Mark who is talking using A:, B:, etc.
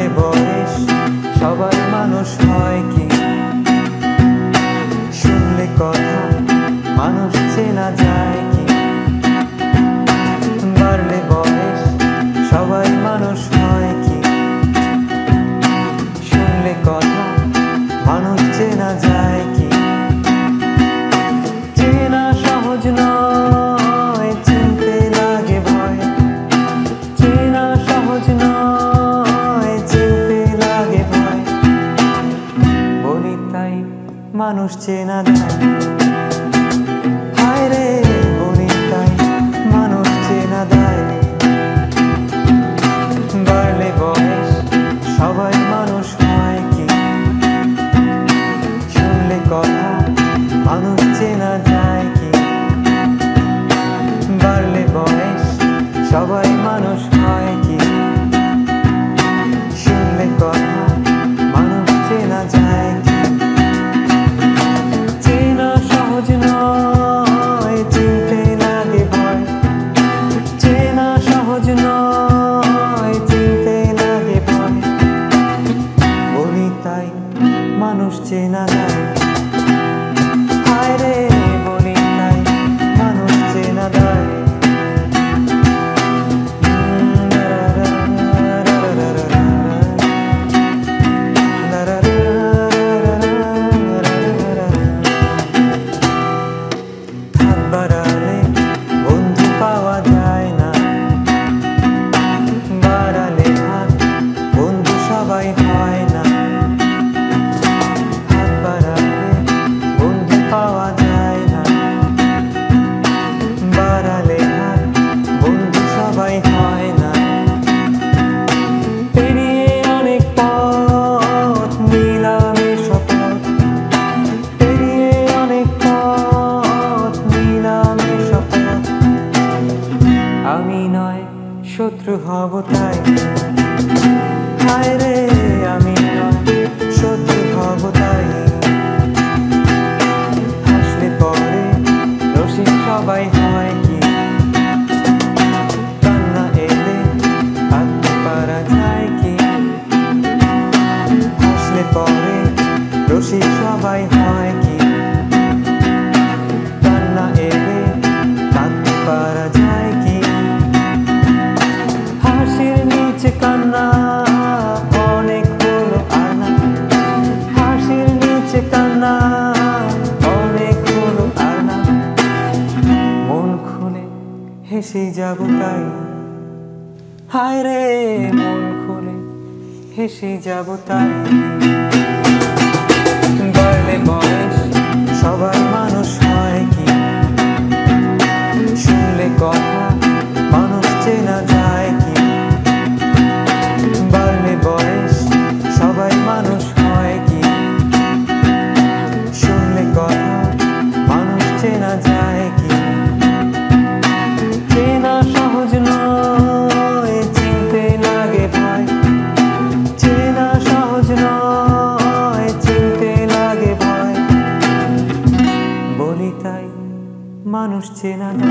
A: বাড়লে বয়স সবার মানুষ হয় কি? শুনলে কথা মানুষ চেনা যায় কি? বাড়লে বয়স সবাই মানুষ হয় কি? শুনলে কথা মানুষ চেনা যায় কি? চেনা সহজ নয়, চিনতে লাগে ভয়। চেনা সহজ নয়, চিনতে লাগে ভয়। বলি তাই মানুষ চেনা যায়। হায় রে, বলি তাই মানুষ চেনা যায়। বাড়লে বয়স সবাই মানুষ হয় কি? শুনলে কথা মানুষ চেনা যায় কি? বাড়লে বয়স সবাই মানুষ হয় কি? শুনলে কথা মানুষ চেনা যায় কি? চেনা সহজ নয়, চিনতে লাগে ভয়। চেনা সহজ নয়, চিনতে লাগে ভয়। বলি তাই মানুষ চেনা যায়। হায় রে, বলি তাই মানুষ চেনা যায়। হাত বাড়ালে বন্ধু পাওয়া যায় না, বাড়ালে হাত বন্ধু সবাই হয় না। হাত বাড়ালে বন্ধু পাওয়া যায় না, বাড়ালে হাত বন্ধু সবাই হয় না। পেরিয়ে অনেক পথ নিলামে শপথ, পেরিয়ে অনেক পথ নিলামে শপথ। আমি নয় শত্রু হব তাই। হায় রে, আমি নয় শত্রু হব তাই। হাসলে পরে রসিক সবাই হয় কি? কান্না এলে কাঁদতে পারা যায় কি? হাসলে পরে রসিক সবাই হয় কি? কান্না এলে কাঁদতে পারা যায় কি? হাসির নিচে কান্না অনেক হলো আর না। হাসির নিচে কান্না অনেক হলো আর না। মন খুলে হেসে যাব তাই। হায় রে, মন খুলে হেসে যাব তাই। বাড়লে বয়স সবাই মানুষ হয় কি? শুনলে কথা মানুষ চেনা যায় কি? বাড়লে বয়স সবাই মানুষ হয় কি? শুনলে কথা মানুষ চেনা যায় কি? চেনা সহজ নয়, চিনতে লাগে ভয়। চেনা সহজ নয়, চিনতে লাগে ভয়। বলি তাই মানুষ চেনা যায়।